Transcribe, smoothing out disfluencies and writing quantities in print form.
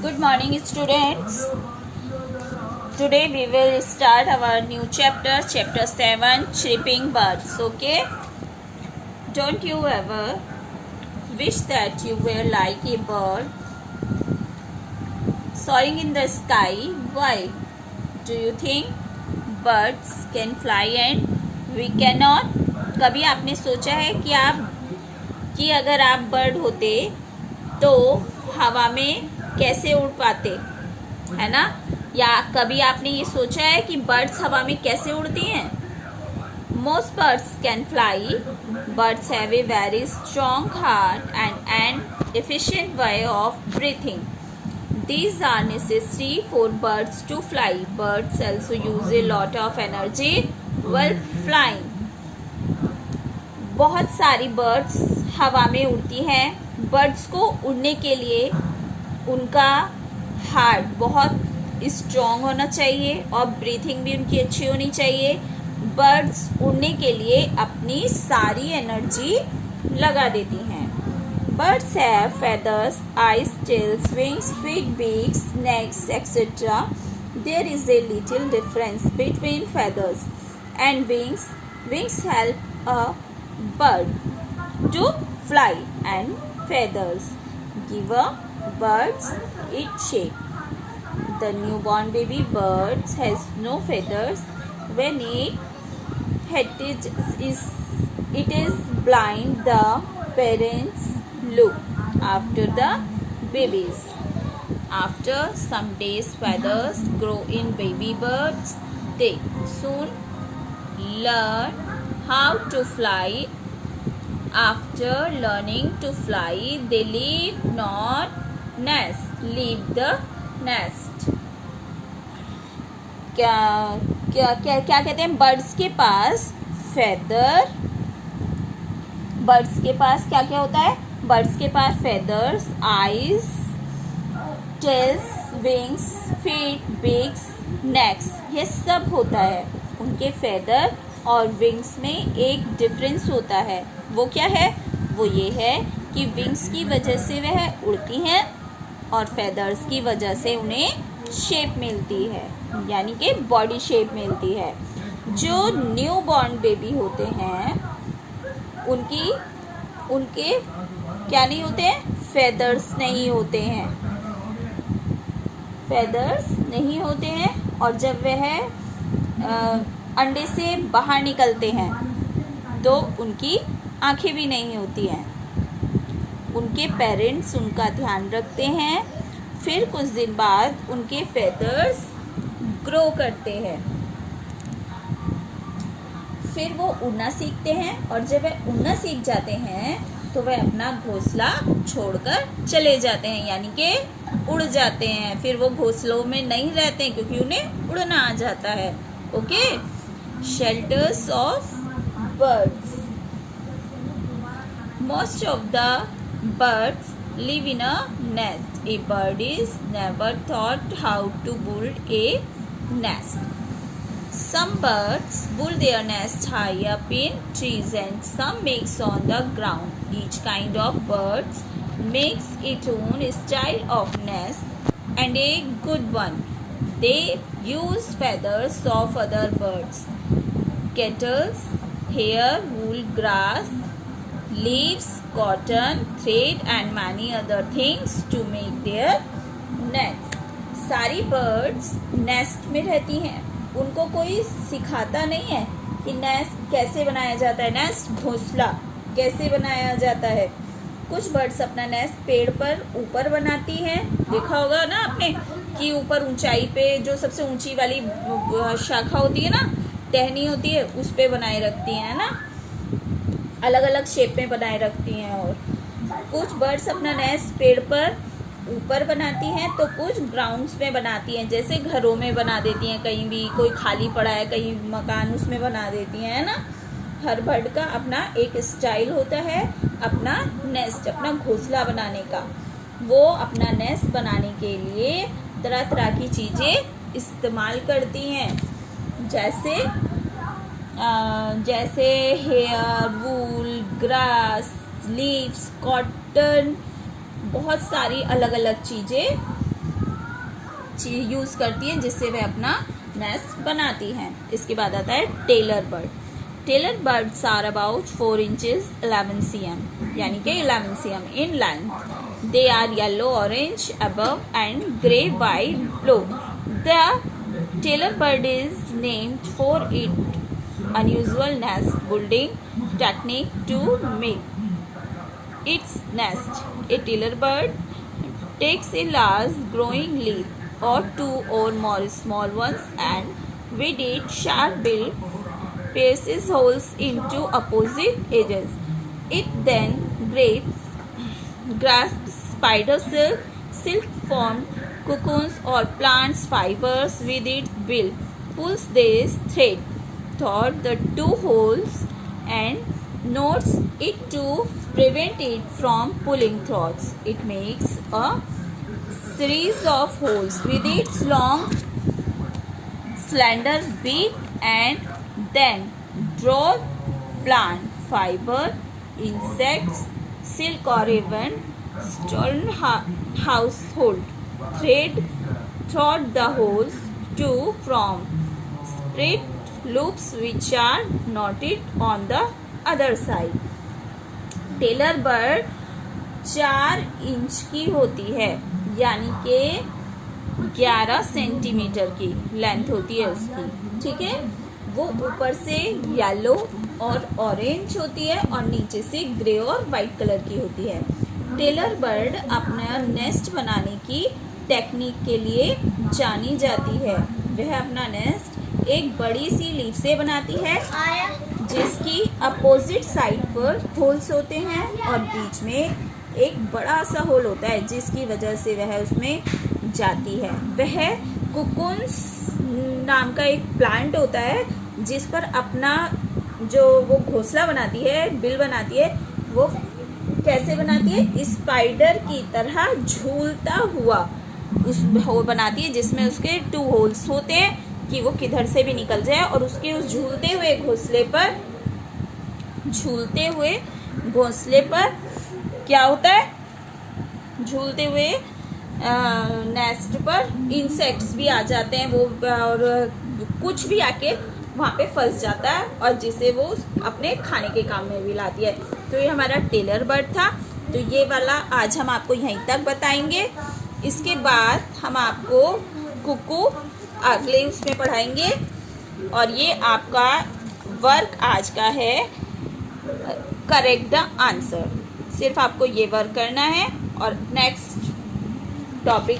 Good morning, students. Today we will start our new chapter, chapter 7, Chirping Birds. Okay? Don't you ever wish that you were like a bird soaring in the sky? Why? Do you think birds can fly and we cannot? कभी आपने सोचा है कि अगर आप bird होते तो हवा में कैसे उड़ पाते, है ना? या कभी आपने ये सोचा है कि बर्ड्स हवा में कैसे उड़ती हैं? Most birds can fly. Birds have a very strong heart and an efficient way of breathing. These are necessary for birds to fly. Birds also use a lot of energy while flying. बहुत सारी birds हवा में उड़ती हैं. Birds को उड़ने के लिए उनका हार्ट बहुत स्ट्रॉन्ग होना चाहिए और ब्रीथिंग भी उनकी अच्छी होनी चाहिए. बर्ड्स उड़ने के लिए अपनी सारी एनर्जी लगा देती हैं. Birds have feathers, eyes, tails, wings, feet, beaks, necks etcetera. There is a little difference between feathers and wings. Wings help a bird to fly and feathers give a birds its shape. The newborn baby bird has no feathers. When it is blind, the parents look after the babies. After some days, feathers grow in baby birds. They soon learn how to fly. After learning to fly, they leave the nest. क्या कहते हैं? Birds के पास क्या होता है? Birds के पास feathers, eyes, tails, wings, feet, beaks, necks, ये सब होता है. उनके फेदर और विंग्स में एक डिफरेंस होता है. वो क्या है? वो ये है कि विंग्स की वजह से वह उड़ती हैं और फेदर्स की वजह से उन्हें शेप मिलती है, यानी कि बॉडी शेप मिलती है. जो न्यू बॉर्न बेबी होते हैं उनके क्या नहीं होते हैं? फेदर्स नहीं होते हैं. फेदर्स नहीं होते हैं. और जब वह अंडे से बाहर निकलते हैं तो उनकी आंखें भी नहीं होती हैं. उनके पेरेंट्स उनका ध्यान रखते हैं. फिर कुछ दिन बाद उनके फेदर्स ग्रो करते हैं. फिर वो उड़ना सीखते हैं और जब वह उड़ना सीख जाते हैं तो वह अपना घोंसला छोड़कर चले जाते हैं, यानी कि उड़ जाते हैं. फिर वो घोंसलों में नहीं रहते हैं क्योंकि उन्हें उड़ना आ जाता है. Okay. Shelters of birds. Most of the birds live in a nest. A bird is never taught how to build a nest. Some birds build their nest high up in trees and some makes on the ground. Each kind of birds makes its own style of nest and a good one. They use feathers of other birds, kettles, hair, wool, grass, leaves, cotton, thread and many other things to make their nest. सारी birds nest में रहती हैं. उनको कोई सिखाता नहीं है कि नेस्ट कैसे बनाया जाता है, नेस्ट घोंसला कैसे बनाया जाता है. कुछ बर्ड्स अपना नेस्ट पेड़ पर ऊपर बनाती हैं. देखा होगा ना आपने कि ऊपर ऊंचाई पे जो सबसे ऊंची वाली शाखा होती है ना, टहनी होती है, उस पे बनाए रखती हैं ना, अलग अलग शेप में बनाए रखती हैं. और कुछ बर्ड्स अपना नेस्ट पेड़ पर ऊपर बनाती हैं तो कुछ ग्राउंड्स में बनाती हैं, जैसे घरों में बना देती हैं. कहीं भी कोई खाली पड़ा है, कहीं मकान, उसमें बना देती हैं, है ना. हर बर्ड का अपना एक स्टाइल होता है अपना नेस्ट, अपना घोंसला बनाने का. वो अपना नेस्ट बनाने के लिए तरह तरह की चीज़ें इस्तेमाल करती हैं, जैसे हेयर, वूल, ग्रास, लीव्स, कॉटन, बहुत सारी अलग अलग चीज़ें यूज़ करती है जिससे वह अपना नेस्ट बनाती हैं। इसके बाद आता है tailor bird. Tailor birds are about 4 inches 11 cm, यानी कि 11 cm in length. They are yellow orange above and grey white below. The tailor bird is named for its unusual nest building technique to make its nest. A tailor bird takes a large growing leaf or 2 or more small ones and with its sharp bill pierces holes into opposite edges. It then grasps spider silk, silk-formed cocoons or plants fibers with its bill, pulls this thread through the 2 holes and knots it to prevent it from pulling through. It makes a series of holes with its long, slender beak and then draw plant fiber, insects, silk or even stolen household thread through the holes to form split loops which are knotted on the other side. Tailor bird 4 inch की होती है, यानी कि 11 centimetre की length होती है उसकी, ठीक है। वो ऊपर से येलो और ऑरेंज होती है और नीचे से ग्रे और वाइट कलर की होती है। टेलर बर्ड अपना नेस्ट बनाने की टेक्निक के लिए जानी जाती है। वह अपना नेस्ट एक बड़ी सी लीफ से बनाती है जिसकी अपोजिट साइड पर होल्स होते हैं और बीच में एक बड़ा सा होल होता है जिसकी वजह से वह उसमें जाती है। वह कुकुन्स नाम का एक प्लांट होता है जिस पर अपना जो वो घोंसला बनाती है, बिल बनाती है, वो कैसे बनाती है, स्पाइडर की तरह झूलता हुआ उस होल बनाती है जिसमें उसके 2 होल्स होते हैं कि वो किधर से भी निकल जाए और उसके उस झूलते हुए घोंसले पर क्या होता है, झूलते हुए नेस्ट पर इंसेक्ट्स भी आ जाते हैं वो, और कुछ भी आके वहाँ पे फंस जाता है और जिसे वो अपने खाने के काम में भी लाती है। तो ये हमारा टेलर बर्ड था। तो ये वाला आज हम आपको यहीं तक बताएंगे। इसके बाद हम आपको कुकू अगले उसमें पढ़ाएंगे और ये आपका वर्क आज का है, करेक्ट द आंसर। सिर्फ आपको ये वर्क करना है और नेक्स्ट टॉपिक हम